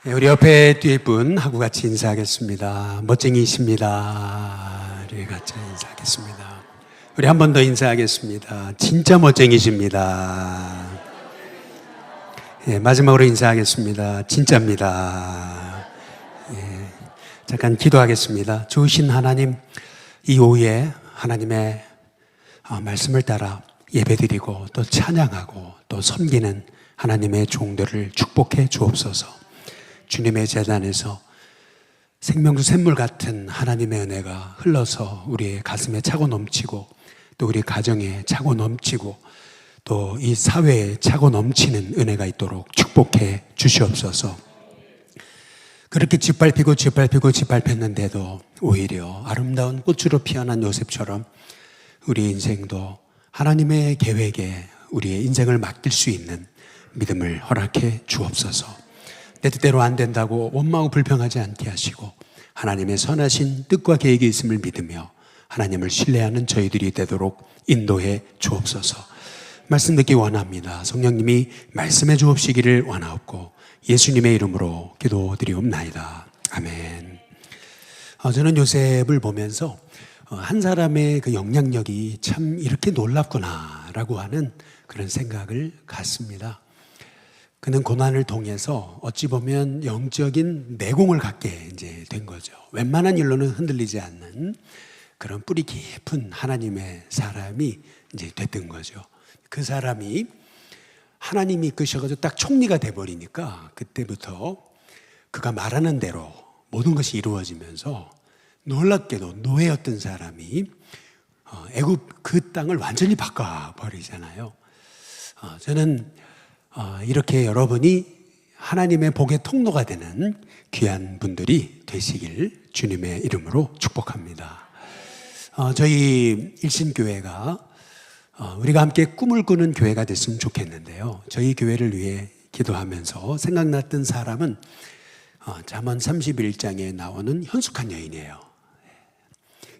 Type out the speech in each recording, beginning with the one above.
네, 우리 옆에 뒤에 분 하고 같이 인사하겠습니다. 멋쟁이십니다. 우리 같이 인사하겠습니다. 우리 한 번 더 인사하겠습니다. 진짜 멋쟁이십니다. 네, 마지막으로 인사하겠습니다. 진짜입니다. 네, 잠깐 기도하겠습니다. 좋으신 하나님, 이 오후에 하나님의 말씀을 따라 예배드리고 또 찬양하고 또 섬기는 하나님의 종들을 축복해 주옵소서. 주님의 제단에서 생명수 샘물 같은 하나님의 은혜가 흘러서 우리의 가슴에 차고 넘치고 또 우리 가정에 차고 넘치고 또 이 사회에 차고 넘치는 은혜가 있도록 축복해 주시옵소서. 그렇게 짓밟혔는데도 오히려 아름다운 꽃으로 피어난 요셉처럼 우리 인생도 하나님의 계획에 우리의 인생을 맡길 수 있는 믿음을 허락해 주옵소서. 내 뜻대로 안 된다고 원망하고 불평하지 않게 하시고 하나님의 선하신 뜻과 계획이 있음을 믿으며 하나님을 신뢰하는 저희들이 되도록 인도해 주옵소서. 말씀 듣기 원합니다. 성령님이 말씀해 주옵시기를 원하옵고 예수님의 이름으로 기도드리옵나이다. 아멘. 저는 요셉을 보면서 한 사람의 그 영향력이 참 이렇게 놀랍구나라고 하는 그런 생각을 갖습니다. 그는 고난을 통해서 어찌 보면 영적인 내공을 갖게 이제 된 거죠. 웬만한 일로는 흔들리지 않는 그런 뿌리 깊은 하나님의 사람이 이제 됐던 거죠. 그 사람이 하나님이 이끄셔가지고 딱 총리가 돼버리니까 그때부터 그가 말하는 대로 모든 것이 이루어지면서 놀랍게도 노예였던 사람이 애굽 그 땅을 완전히 바꿔버리잖아요. 저는 이렇게 여러분이 하나님의 복의 통로가 되는 귀한 분들이 되시길 주님의 이름으로 축복합니다. 저희 일신교회가 우리가 함께 꿈을 꾸는 교회가 됐으면 좋겠는데요. 저희 교회를 위해 기도하면서 생각났던 사람은 잠언 31장에 나오는 현숙한 여인이에요.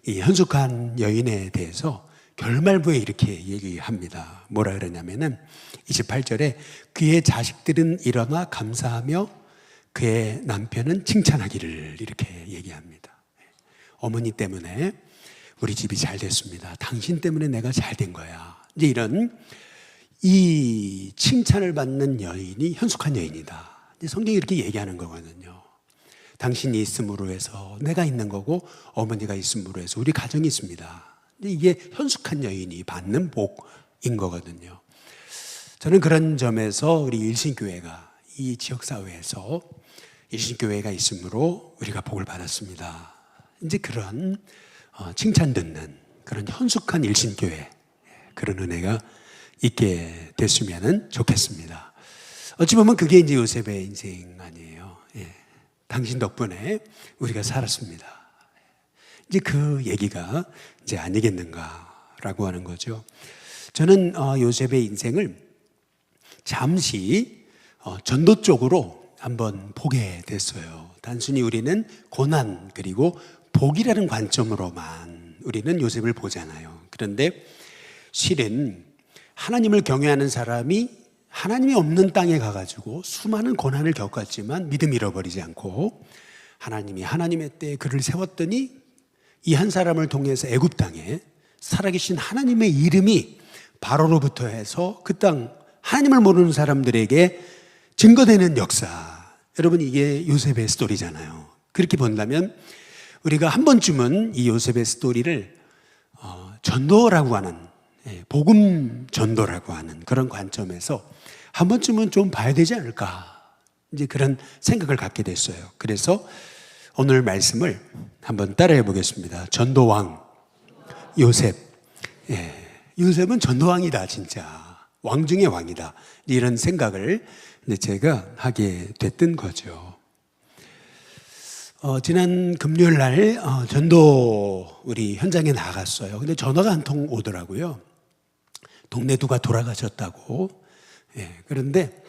이 현숙한 여인에 대해서 결말부에 이렇게 얘기합니다. 뭐라 그러냐면은 28절에 그의 자식들은 일어나 감사하며 그의 남편은 칭찬하기를 이렇게 얘기합니다. 어머니 때문에 우리 집이 잘 됐습니다. 당신 때문에 내가 잘 된 거야. 이제 이런 이 칭찬을 받는 여인이 현숙한 여인이다. 이제 성경이 이렇게 얘기하는 거거든요. 당신이 있음으로 해서 내가 있는 거고 어머니가 있음으로 해서 우리 가정이 있습니다. 이게 현숙한 여인이 받는 복인 거거든요. 저는 그런 점에서 우리 일신교회가 이 지역사회에서 일신교회가 있으므로 우리가 복을 받았습니다. 이제 그런 칭찬 듣는 그런 현숙한 일신교회, 그런 은혜가 있게 됐으면 좋겠습니다. 어찌 보면 그게 이제 요셉의 인생 아니에요. 당신 덕분에 우리가 살았습니다. 이제 그 얘기가 이제 아니겠는가라고 하는 거죠. 저는 요셉의 인생을 잠시 전도 쪽으로 한번 보게 됐어요. 단순히 우리는 고난 그리고 복이라는 관점으로만 우리는 요셉을 보잖아요. 그런데 실은 하나님을 경외하는 사람이 하나님이 없는 땅에 가가지고 수많은 고난을 겪었지만 믿음 잃어버리지 않고 하나님이 하나님의 때에 그를 세웠더니 이 한 사람을 통해서 애굽 땅에 살아계신 하나님의 이름이 바로로부터 해서 그 땅 하나님을 모르는 사람들에게 증거되는 역사. 여러분 이게 요셉의 스토리잖아요. 그렇게 본다면 우리가 한 번쯤은 이 요셉의 스토리를 전도라고 하는 복음 전도라고 하는 그런 관점에서 한 번쯤은 좀 봐야 되지 않을까 이제 그런 생각을 갖게 됐어요. 그래서 오늘 말씀을 한번 따라해 보겠습니다. 전도왕 요셉. 요셉은 전도왕이다 진짜. 왕 중의 왕이다. 이런 생각을 제가 하게 됐던 거죠. 지난 금요일 날 전도 우리 현장에 나갔어요. 근데 전화가 한 통 오더라고요. 동네 누가 돌아가셨다고. 그런데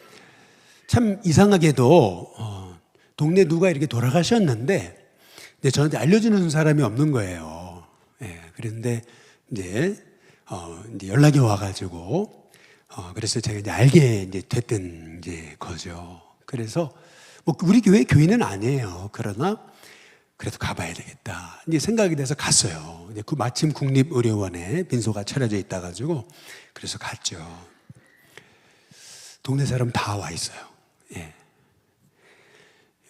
참 이상하게도 동네 누가 이렇게 돌아가셨는데 저한테 알려주는 사람이 없는 거예요. 그런데 이제 연락이 와가지고 그래서 제가 이제 알게 이제 됐던 이제 거죠. 그래서 뭐 우리 교회 교인은 아니에요. 그러나 그래도 가봐야 되겠다. 이제 생각이 돼서 갔어요. 이제 그 마침 국립의료원에 빈소가 차려져 있다 가지고 그래서 갔죠. 동네 사람 다 와 있어요. 예.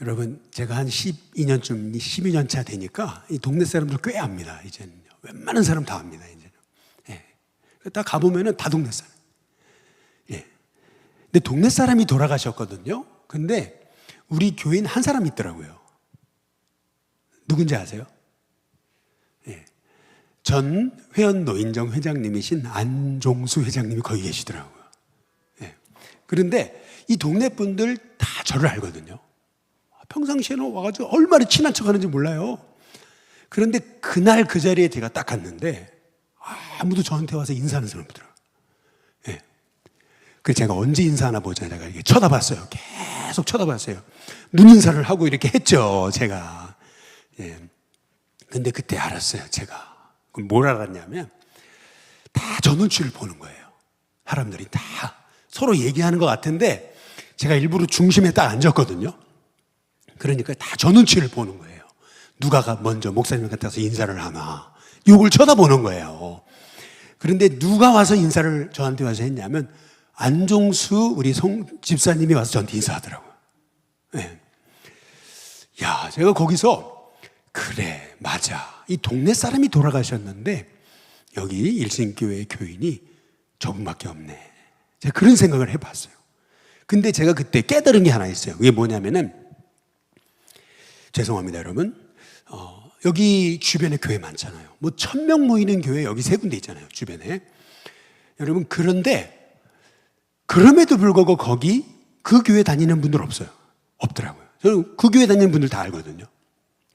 여러분, 제가 한 12년 차 되니까 이 동네 사람들 꽤 압니다. 이제는 웬만한 사람 다 압니다. 이제는. 예. 다 가보면은 다 동네 사람. 예. 근데 동네 사람이 돌아가셨거든요. 근데 우리 교인 한 사람 있더라고요. 누군지 아세요? 예. 전 회원 노인정 회장님이신 안종수 회장님이 거기 계시더라고요. 예. 그런데 이 동네 분들 다 저를 알거든요. 평상시에는 와가지고 얼마나 친한 척 하는지 몰라요. 그런데 그날 그 자리에 제가 딱 갔는데 아무도 저한테 와서 인사하는 사람 없더라고요. 예. 그래서 제가 언제 인사하나 보자. 제가 이렇게 쳐다봤어요. 계속 쳐다봤어요. 눈인사를 하고 이렇게 했죠, 제가. 예. 근데 그때 알았어요, 제가. 그럼 뭘 알았냐면, 다 저 눈치를 보는 거예요. 사람들이 다 서로 얘기하는 것 같은데, 제가 일부러 중심에 딱 앉았거든요. 그러니까 다 저 눈치를 보는 거예요. 누가 먼저 목사님 같아서 인사를 하나. 욕을 쳐다보는 거예요. 그런데 누가 와서 인사를 저한테 와서 했냐면, 안종수 우리 송 집사님이 와서 저한테 인사하더라고요. 네. 야, 제가 거기서 그래, 맞아. 이 동네 사람이 돌아가셨는데 여기 일신교회 교인이 저분밖에 없네. 제가 그런 생각을 해봤어요. 근데 제가 그때 깨달은 게 하나 있어요. 그게 뭐냐면은, 죄송합니다, 여러분. 여기 주변에 교회 많잖아요. 뭐 1000명 모이는 교회 여기 3군데 있잖아요, 주변에. 여러분, 그런데 그럼에도 불구하고 거기 그 교회 다니는 분들 없더라고요. 저는 그 교회 다니는 분들 다 알거든요.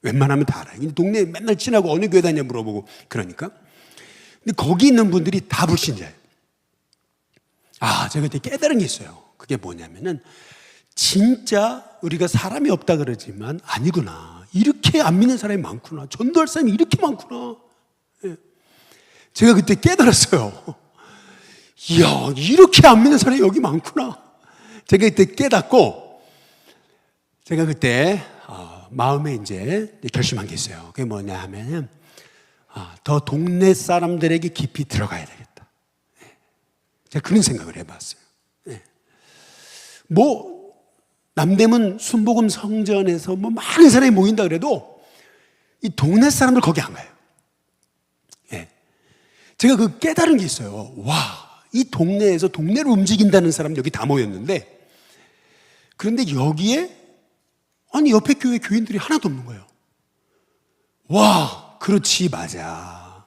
웬만하면 다 알아요. 근데 동네에 맨날 친하고 어느 교회 다니냐 물어보고 그러니까. 근데 거기 있는 분들이 다 불신자예요. 제가 그때 깨달은 게 있어요. 그게 뭐냐면은, 진짜 우리가 사람이 없다 그러지만 아니구나. 이렇게 안 믿는 사람이 많구나. 전도할 사람이 이렇게 많구나. 예. 제가 그때 깨달았어요. 이야, 이렇게 안 믿는 사람이 여기 많구나. 제가 그때 깨닫고, 제가 그때 마음에 이제 결심한 게 있어요. 그게 뭐냐 하면은, 더 동네 사람들에게 깊이 들어가야 되겠다. 제가 그런 생각을 해봤어요. 뭐 남대문 순복음 성전에서 뭐 많은 사람이 모인다 그래도 이 동네 사람들 거기 안 가요. 제가 그 깨달은 게 있어요. 와, 이 동네에서 동네를 움직인다는 사람 여기 다 모였는데, 그런데 여기에 옆에 교회 교인들이 하나도 없는 거예요. 와, 그렇지, 맞아.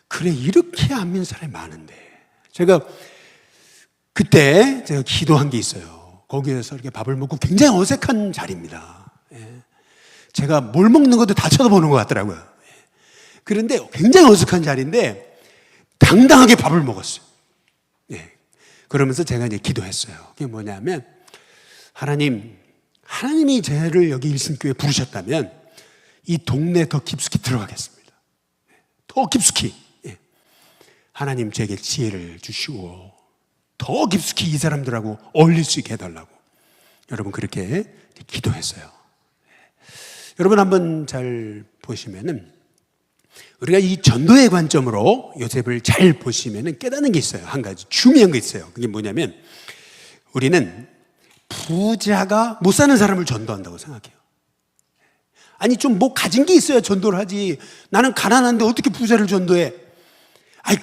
그래, 이렇게 안 믿는 사람이 많은데. 그때 제가 기도한 게 있어요. 거기에서 이렇게 밥을 먹고 굉장히 어색한 자리입니다. 제가 뭘 먹는 것도 다 쳐다보는 것 같더라고요. 그런데 굉장히 어색한 자리인데 당당하게 밥을 먹었어요. 그러면서 제가 이제 기도했어요. 그게 뭐냐면, 하나님이 저를 여기 일신교회에 부르셨다면 이 동네에 더 깊숙이 들어가겠습니다. 더 깊숙이. 하나님 제게 지혜를 주시고 더 깊숙이 이 사람들하고 어울릴 수 있게 해달라고. 여러분, 그렇게 기도했어요. 여러분, 한번 잘 보시면은, 우리가 이 전도의 관점으로 요셉을 잘 보시면은 깨닫는 게 있어요. 한 가지 중요한 게 있어요. 그게 뭐냐면, 우리는 부자가 못 사는 사람을 전도한다고 생각해요. 아니, 좀 뭐 가진 게 있어야 전도를 하지. 나는 가난한데 어떻게 부자를 전도해?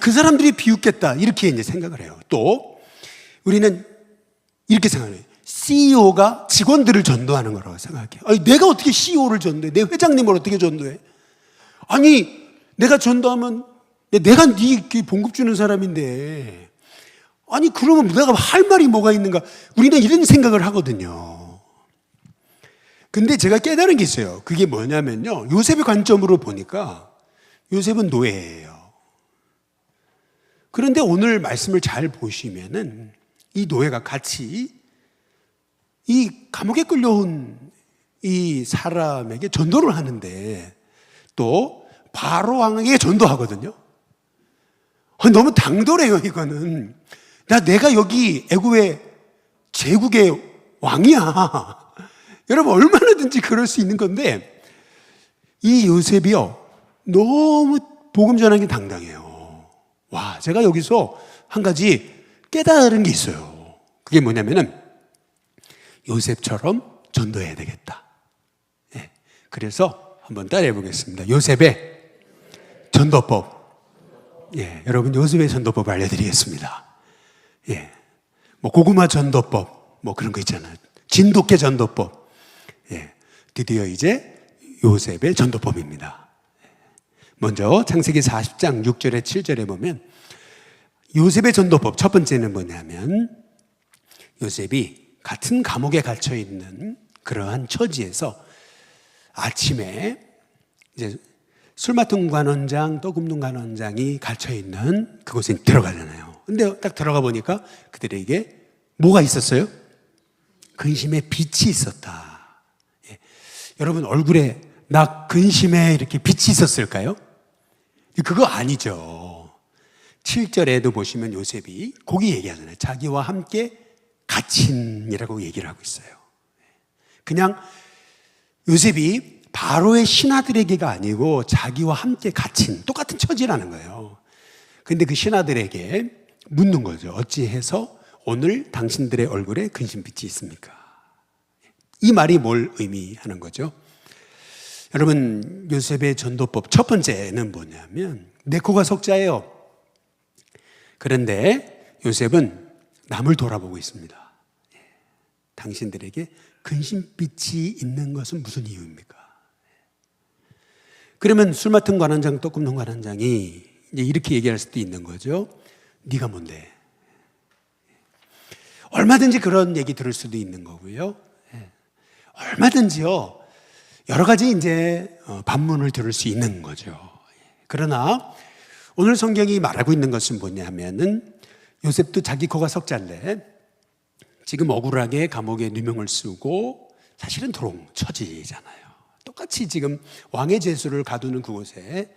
그 사람들이 비웃겠다. 이렇게 이제 생각을 해요. 또 우리는 이렇게 생각해요. CEO가 직원들을 전도하는 거라고 생각해요. 내가 어떻게 CEO를 전도해? 내 회장님을 어떻게 전도해? 내가 전도하면 내가 네 봉급 주는 사람인데, 그러면 내가 할 말이 뭐가 있는가? 우리는 이런 생각을 하거든요. 근데 제가 깨달은 게 있어요. 그게 뭐냐면요, 요셉의 관점으로 보니까 요셉은 노예예요. 그런데 오늘 말씀을 잘 보시면은 이 노예가 같이 이 감옥에 끌려온 이 사람에게 전도를 하는데, 또 바로 왕에게 전도하거든요. 너무 당돌해요, 이거는. 내가 여기 애굽의 제국의 왕이야. 여러분 얼마나든지 그럴 수 있는 건데 이 요셉이요 너무 복음 전하는 게 당당해요. 와, 제가 여기서 한 가지 깨달은 게 있어요. 그게 뭐냐면은 요셉처럼 전도해야 되겠다. 예, 그래서 한번 따라해 보겠습니다. 요셉의 전도법. 예, 여러분 요셉의 전도법 알려드리겠습니다. 예, 뭐 고구마 전도법 뭐 그런 거 있잖아요. 진돗개 전도법. 예, 드디어 이제 요셉의 전도법입니다. 먼저 창세기 40장 6절에 7절에 보면 요셉의 전도법 첫 번째는 뭐냐면 요셉이 같은 감옥에 갇혀 있는 그러한 처지에서 아침에 이제 술 맡은 관원장 또 굽는 관원장이 갇혀 있는 그곳에 들어가잖아요. 근데 딱 들어가 보니까 그들에게 뭐가 있었어요? 근심의 빛이 있었다. 예. 여러분 얼굴에 나 근심에 이렇게 빛이 있었을까요? 그거 아니죠. 7절에도 보시면 요셉이 거기 얘기하잖아요. 자기와 함께 갇힌이라고 얘기를 하고 있어요. 그냥 요셉이 바로의 신하들에게가 아니고 자기와 함께 갇힌 똑같은 처지라는 거예요. 그런데 그 신하들에게 묻는 거죠. 어찌해서 오늘 당신들의 얼굴에 근심빛이 있습니까? 이 말이 뭘 의미하는 거죠? 여러분 요셉의 전도법 첫 번째는 뭐냐면 네코가 석자예요. 그런데 요셉은 남을 돌아보고 있습니다. 당신들에게 근심빛이 있는 것은 무슨 이유입니까? 그러면 술 맡은 관원장 또 굽는 관원장이 이제 이렇게 얘기할 수도 있는 거죠. 네가 뭔데? 얼마든지 그런 얘기 들을 수도 있는 거고요. 얼마든지요. 여러 가지 이제 반문을 들을 수 있는 거죠. 그러나 오늘 성경이 말하고 있는 것은 뭐냐면은 요셉도 자기 코가 석자인데 지금 억울하게 감옥에 누명을 쓰고 사실은 도롱 처지잖아요. 똑같이 지금 왕의 제수를 가두는 그곳에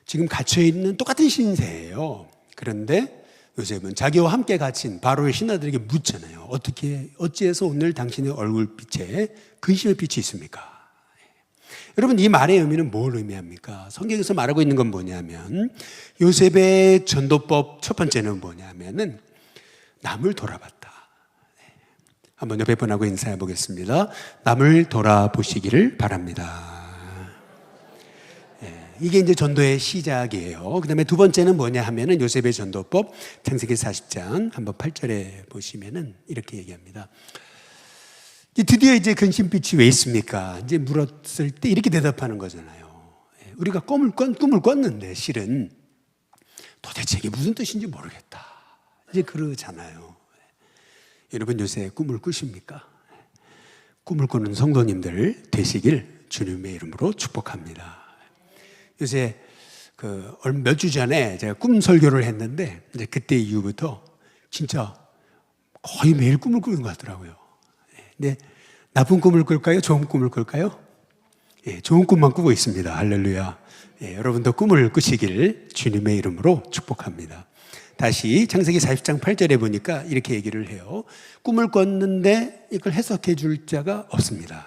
지금 갇혀있는 똑같은 신세예요. 그런데 요셉은 자기와 함께 갇힌 바로의 신하들에게 묻잖아요. 어찌해서 오늘 당신의 얼굴빛에 근심의 빛이 있습니까? 여러분 이 말의 의미는 뭘 의미합니까? 성경에서 말하고 있는 건 뭐냐면 요셉의 전도법 첫 번째는 뭐냐면은 남을 돌아봤다. 한번 옆에 분하고 인사해 보겠습니다. 남을 돌아보시기를 바랍니다. 이게 이제 전도의 시작이에요. 그 다음에 두 번째는 뭐냐 하면은 요셉의 전도법 창세기 40장 한번 8절에 보시면은 이렇게 얘기합니다. 드디어 이제 근심빛이 왜 있습니까? 이제 물었을 때 이렇게 대답하는 거잖아요. 우리가 꿈을 꿨는데 실은 도대체 이게 무슨 뜻인지 모르겠다. 이제 그러잖아요. 여러분 요새 꿈을 꾸십니까? 꿈을 꾸는 성도님들 되시길 주님의 이름으로 축복합니다. 요새 몇 주 전에 제가 꿈 설교를 했는데 이제 그때 이후부터 진짜 거의 매일 꿈을 꾸는 것 같더라고요. 근데 나쁜 꿈을 꿀까요? 좋은 꿈을 꿀까요? 예, 좋은 꿈만 꾸고 있습니다. 할렐루야. 예, 여러분도 꿈을 꾸시길 주님의 이름으로 축복합니다. 다시 창세기 40장 8절에 보니까 이렇게 얘기를 해요. 꿈을 꿨는데 이걸 해석해 줄 자가 없습니다.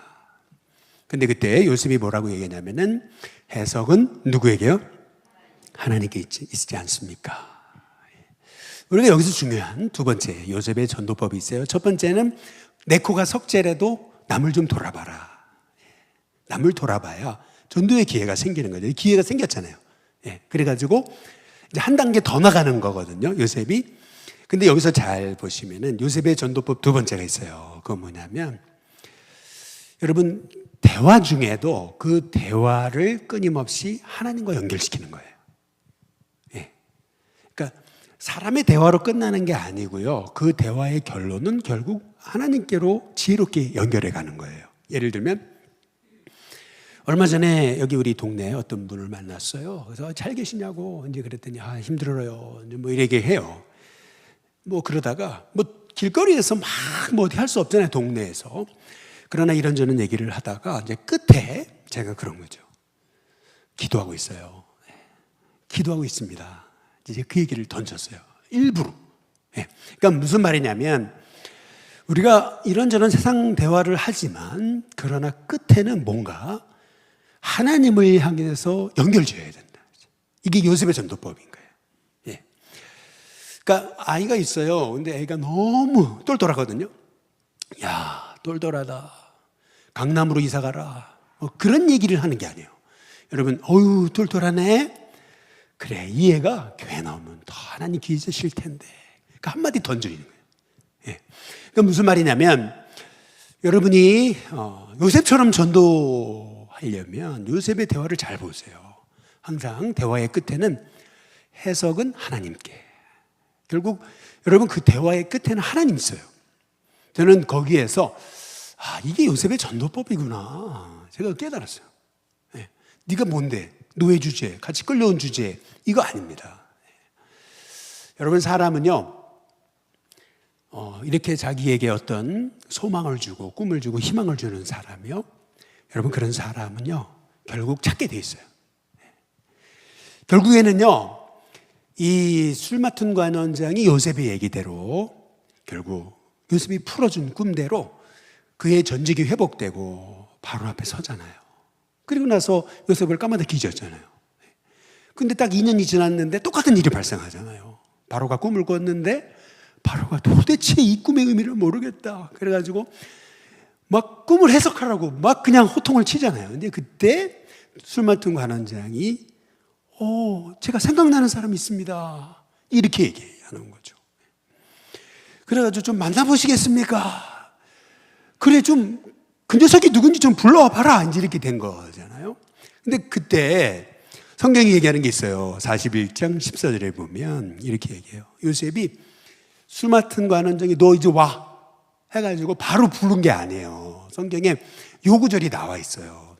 근데 그때 요셉이 뭐라고 얘기하냐면은 해석은 누구에게요? 하나님께 있지 않습니까? 우리가 여기서 중요한 두 번째 요셉의 전도법이 있어요. 첫 번째는 내 코가 석재라도 남을 좀 돌아봐라. 남을 돌아봐야 전도의 기회가 생기는 거죠. 기회가 생겼잖아요. 예, 그래가지고 이제 한 단계 더 나가는 거거든요. 요셉이. 근데 여기서 잘 보시면은 요셉의 전도법 두 번째가 있어요. 그건 뭐냐면 여러분 대화 중에도 그 대화를 끊임없이 하나님과 연결시키는 거예요. 예. 그러니까 사람의 대화로 끝나는 게 아니고요. 그 대화의 결론은 결국 하나님께로 지혜롭게 연결해 가는 거예요. 예를 들면 얼마 전에 여기 우리 동네에 어떤 분을 만났어요. 그래서 잘 계시냐고 이제 그랬더니 힘들어요. 뭐 이렇게 해요. 뭐 그러다가 뭐 길거리에서 막 뭐 어떻게 할 수 없잖아요. 동네에서. 그러나 이런저런 얘기를 하다가 이제 끝에 제가 그런 거죠. 기도하고 있어요. 기도하고 있습니다. 이제 그 얘기를 던졌어요. 일부러. 그러니까 무슨 말이냐면 우리가 이런저런 세상 대화를 하지만 그러나 끝에는 뭔가 하나님을 향해서 연결지어야 된다. 이게 요셉의 전도법인 거예요. 예. 그러니까 아이가 있어요. 근데 애가 너무 똘똘하거든요. 야, 똘똘하다. 강남으로 이사 가라. 뭐 그런 얘기를 하는 게 아니에요. 여러분, 어유 똘똘하네. 그래, 이 애가 교회 나오면 더 하나님 귀 있으실 텐데. 그러니까 한마디 던져주는 거예요. 예. 그러니까 무슨 말이냐면, 여러분이 요셉처럼 전도하려면 요셉의 대화를 잘 보세요. 항상 대화의 끝에는 해석은 하나님께. 결국 여러분 그 대화의 끝에는 하나님 있어요. 저는 거기에서 이게 요셉의 전도법이구나. 제가 깨달았어요. 예. 네가 뭔데? 노예 주제, 같이 끌려온 주제, 이거 아닙니다. 여러분, 사람은요, 이렇게 자기에게 어떤 소망을 주고 꿈을 주고 희망을 주는 사람이요, 여러분, 그런 사람은요 결국 찾게 돼 있어요. 결국에는요, 이 술 맡은 관원장이 요셉의 얘기대로 결국 요셉이 풀어준 꿈대로 그의 전직이 회복되고 바로 앞에 서잖아요. 그리고 나서 요셉을 까마득히 잊었잖아요. 근데 딱 2년이 지났는데 똑같은 일이 발생하잖아요. 바로가 꿈을 꿨는데 바로가 도대체 이 꿈의 의미를 모르겠다. 그래가지고 막 꿈을 해석하라고 막 그냥 호통을 치잖아요. 근데 그때 술 맡은 관원장이 제가 생각나는 사람이 있습니다. 이렇게 얘기하는 거죠. 그래가지고 좀 만나보시겠습니까? 그래, 좀 그 녀석이 누군지 좀 불러와 봐라. 이제 이렇게 된 거잖아요. 근데 그때 성경이 얘기하는 게 있어요. 41장 14절에 보면 이렇게 얘기해요. 요셉이 술 맡은 관원장이 너 이제 와 해가지고 바로 부른 게 아니에요. 성경에 요 구절이 나와 있어요.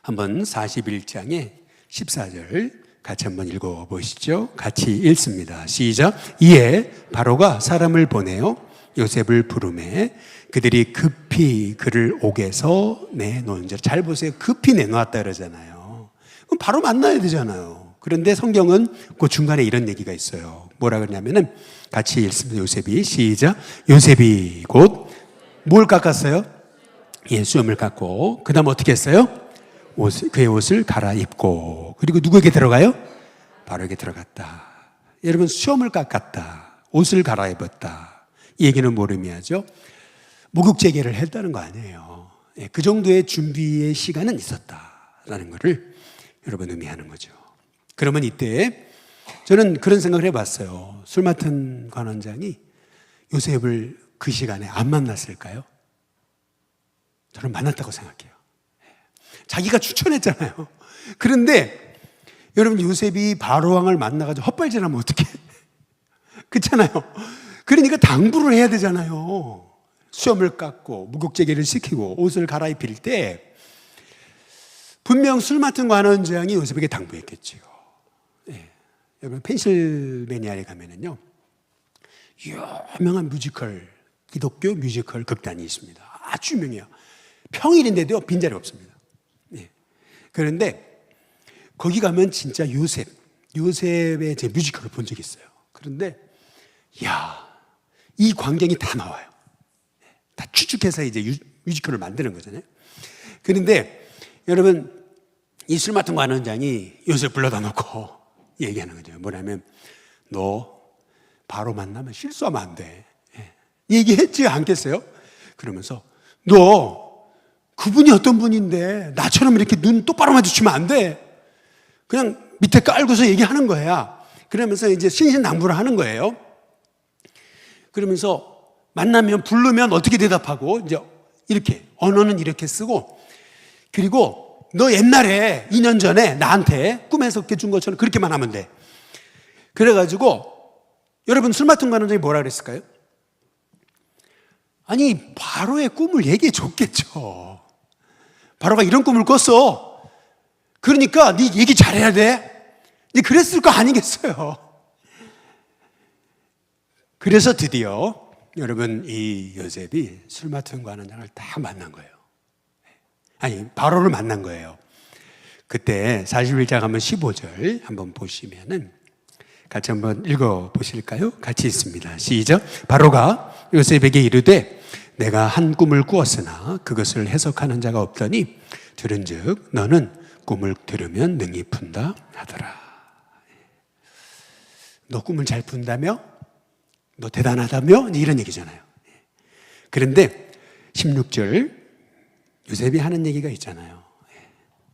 한번 41장에 14절 같이 한번 읽어보시죠. 같이 읽습니다. 시작. 이에 바로가 사람을 보내어 요셉을 부르매 그들이 급히 그를 옥에서 내놓은지라. 잘 보세요. 급히 내놓았다 그러잖아요. 그럼 바로 만나야 되잖아요. 그런데 성경은 그 중간에 이런 얘기가 있어요. 뭐라 그러냐면은 같이 읽습니다. 요셉이 시작. 요셉이 곧 뭘 깎았어요? 예, 수염을 깎고 그 다음 어떻게 했어요? 그의 옷을 갈아입고 그리고 누구에게 들어가요? 바로에게 들어갔다. 여러분, 수염을 깎았다. 옷을 갈아입었다. 이 얘기는 뭘 의미하죠? 목욕제계를 했다는 거 아니에요. 예, 그 정도의 준비의 시간은 있었다라는 것을 여러분 의미하는 거죠. 그러면 이때 저는 그런 생각을 해봤어요. 술 맡은 관원장이 요셉을 그 시간에 안 만났을까요? 저는 만났다고 생각해요. 자기가 추천했잖아요. 그런데 여러분, 요셉이 바로왕을 만나가지고 헛발질하면 어떡해? 그렇잖아요. 그러니까 당부를 해야 되잖아요. 수염을 깎고 무국제계를 시키고 옷을 갈아입힐 때 분명 술 맡은 관원장이 요셉에게 당부했겠지요. 네. 여러분, 펜실베니아에 가면은요 유명한 뮤지컬, 기독교 뮤지컬 극단이 있습니다. 아주 유명해요. 평일인데도 빈자리 없습니다. 네. 그런데 거기 가면 진짜 요셉의 제 뮤지컬을 본 적이 있어요. 그런데 이 광경이 다 나와요. 다 추측해서 이제 뮤지컬을 만드는 거잖아요. 그런데 여러분, 이 술 맡은 관원장이 요셉 불러다 놓고 얘기하는 거죠. 뭐냐면 너 바로 만나면 실수하면 안 돼. 얘기했지 않겠어요? 그러면서 너 그분이 어떤 분인데 나처럼 이렇게 눈 똑바로 마주치면 안 돼. 그냥 밑에 깔고서 얘기하는 거야. 그러면서 이제 신신당부를 하는 거예요. 그러면서 만나면 부르면 어떻게 대답하고 이제 이렇게 언어는 이렇게 쓰고, 그리고 너 옛날에 2년 전에 나한테 꿈에서 이렇게 준 것처럼 그렇게만 하면 돼. 그래가지고 여러분, 술 맡은 관원장이 뭐라 그랬을까요? 아니, 바로의 꿈을 얘기해 줬겠죠. 바로가 이런 꿈을 꿨어. 그러니까 네 얘기 잘해야 돼. 네 그랬을 거 아니겠어요. 그래서 드디어 여러분, 이 요셉이 술 맡은 관원장을 딱 만난 거예요. 아니, 바로를 만난 거예요. 그때 41장 한번 15절 한번 보시면은 같이 한번 읽어보실까요? 같이 있습니다. 시작. 바로가 요셉에게 이르되 내가 한 꿈을 꾸었으나 그것을 해석하는 자가 없더니 들은즉 너는 꿈을 들으면 능히 푼다 하더라. 너 꿈을 잘 푼다며? 너 대단하다며? 이런 얘기잖아요. 그런데 16절 요셉이 하는 얘기가 있잖아요.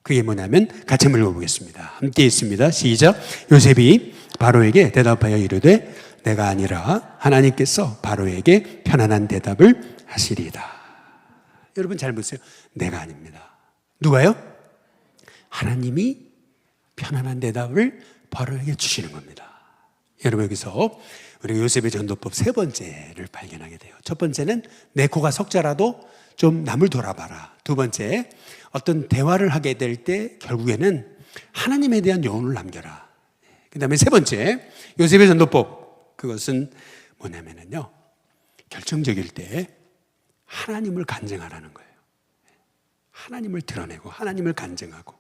그게 뭐냐면 같이 한번 읽어보겠습니다. 함께 있습니다. 시작. 요셉이 바로에게 대답하여 이르되 내가 아니라 하나님께서 바로에게 편안한 대답을 하시리이다. 여러분 잘 보세요. 내가 아닙니다. 누가요? 하나님이 편안한 대답을 바로에게 주시는 겁니다. 여러분 여기서 우리가 요셉의 전도법 세 번째를 발견하게 돼요. 첫 번째는 내 코가 석자라도 좀 남을 돌아봐라. 두 번째, 어떤 대화를 하게 될 때 결국에는 하나님에 대한 여운을 남겨라. 그 다음에 세 번째, 요셉의 전도법. 그것은 뭐냐면요, 결정적일 때 하나님을 간증하라는 거예요. 하나님을 드러내고 하나님을 간증하고.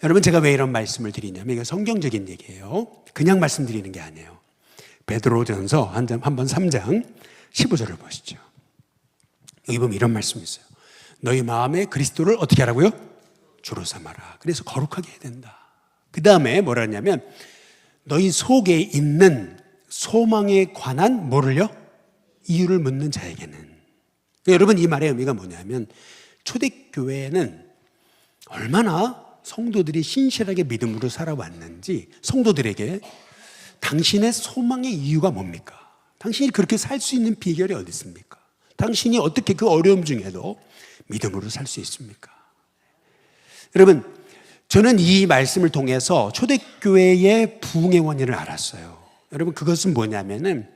여러분 제가 왜 이런 말씀을 드리냐면 이게 성경적인 얘기예요. 그냥 말씀드리는 게 아니에요. 베드로전서 한번 3장 15절을 보시죠. 여기 보면 이런 말씀이 있어요. 너희 마음에 그리스도를 어떻게 하라고요? 주로 삼아라. 그래서 거룩하게 해야 된다. 그 다음에 뭐라 하냐면 너희 속에 있는 소망에 관한 뭐를요? 이유를 묻는 자에게는. 여러분 이 말의 의미가 뭐냐면 초대교회는 얼마나 성도들이 신실하게 믿음으로 살아왔는지 성도들에게 당신의 소망의 이유가 뭡니까? 당신이 그렇게 살 수 있는 비결이 어디 있습니까? 당신이 어떻게 그 어려움 중에도 믿음으로 살 수 있습니까? 여러분 저는 이 말씀을 통해서 초대교회의 부흥의 원인을 알았어요. 여러분 그것은 뭐냐면은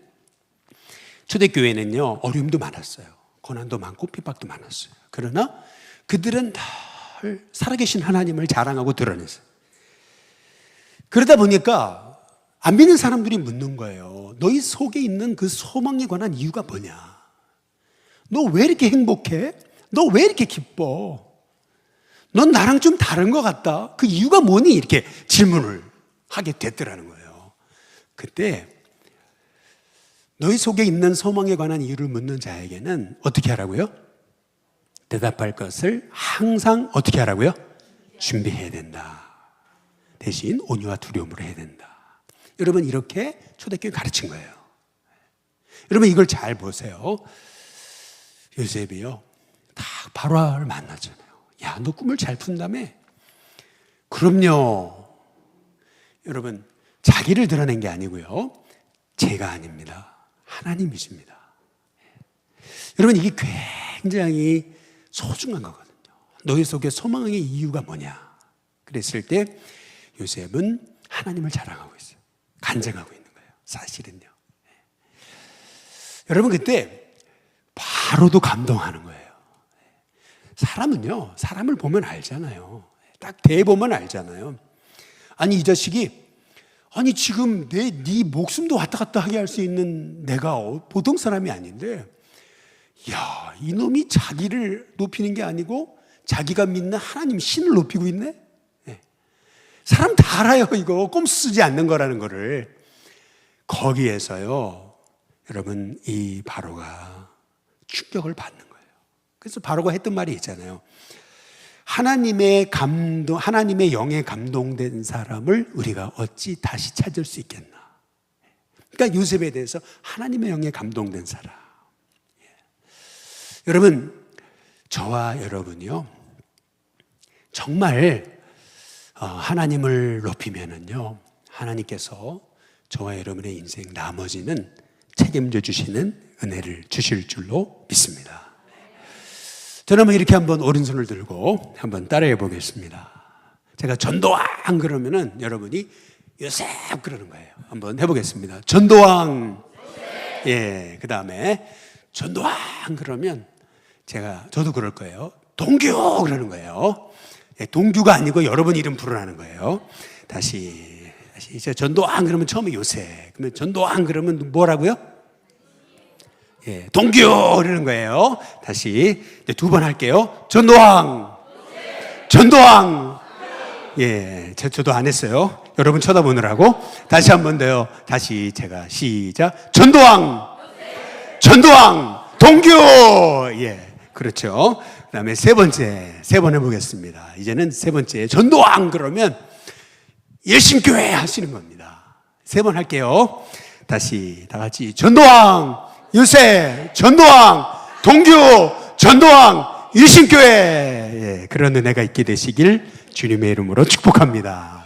초대교회는요 어려움도 많았어요. 고난도 많고 핍박도 많았어요. 그러나 그들은 살아계신 하나님을 자랑하고 드러냈어요. 그러다 보니까 안 믿는 사람들이 묻는 거예요. 너희 속에 있는 그 소망에 관한 이유가 뭐냐? 너 왜 이렇게 행복해? 너 왜 이렇게 기뻐? 넌 나랑 좀 다른 것 같다. 그 이유가 뭐니? 이렇게 질문을 하게 됐더라는 거예요. 그때 너희 속에 있는 소망에 관한 이유를 묻는 자에게는 어떻게 하라고요? 대답할 것을 항상 어떻게 하라고요? 준비해야 된다. 대신 온유와 두려움으로 해야 된다. 여러분 이렇게 초대교회 가르친 거예요. 여러분 이걸 잘 보세요. 요셉이요 딱 바로를 만났잖아요. 야, 너 꿈을 잘 푼다며? 그럼요. 여러분 자기를 드러낸 게 아니고요 제가 아닙니다. 하나님이십니다. 여러분 이게 굉장히 소중한 거거든요. 너희 속에 소망의 이유가 뭐냐? 그랬을 때 요셉은 하나님을 자랑하고 있어요. 간증하고 있는 거예요. 사실은요. 여러분 그때 바로도 감동하는 거예요. 사람은요, 사람을 보면 알잖아요. 딱 대보면 알잖아요. 아니 이 자식이 아니 지금 네 목숨도 왔다 갔다 하게 할 수 있는 내가 보통 사람이 아닌데 야, 이놈이 자기를 높이는 게 아니고 자기가 믿는 하나님 신을 높이고 있네? 네. 사람 다 알아요. 이거 꼼수 쓰지 않는 거라는 거를. 거기에서요 여러분 이 바로가 충격을 받는 거예요. 그래서 바로가 했던 말이 있잖아요. 하나님의 영에 감동된 사람을 우리가 어찌 다시 찾을 수 있겠나. 그러니까 요셉에 대해서 하나님의 영에 감동된 사람. 여러분, 저와 여러분이요, 정말 하나님을 높이면은요, 하나님께서 저와 여러분의 인생 나머지는 책임져 주시는 은혜를 주실 줄로 믿습니다. 저는 이렇게 한번 오른손을 들고 한번 따라해 보겠습니다. 제가 전도왕 그러면은 여러분이 요셉 그러는 거예요. 한번 해보겠습니다. 전도왕. 예, 그 다음에 전도왕 그러면 저도 그럴 거예요. 동규 그러는 거예요. 예, 동규가 아니고 여러분 이름 부르라는 거예요. 다시 이제 전도왕 그러면 처음에 요셉. 그러면 전도왕 그러면 뭐라고요? 예, 동규 그러는 거예요. 다시 두 번 할게요. 전도왕, 전도왕, 예, 저도 안 했어요. 여러분 쳐다보느라고. 다시 한 번 더요. 다시 제가 시작. 전도왕! 전도왕! 동교! 예, 그렇죠. 그 다음에 세 번 해보겠습니다. 이제는 세 번째. 전도왕! 그러면 예신교회 하시는 겁니다. 세 번 할게요. 다시 다 같이. 전도왕! 유세! 전도왕! 동교! 전도왕! 예신교회! 예, 그런 은혜가 있게 되시길 주님의 이름으로 축복합니다.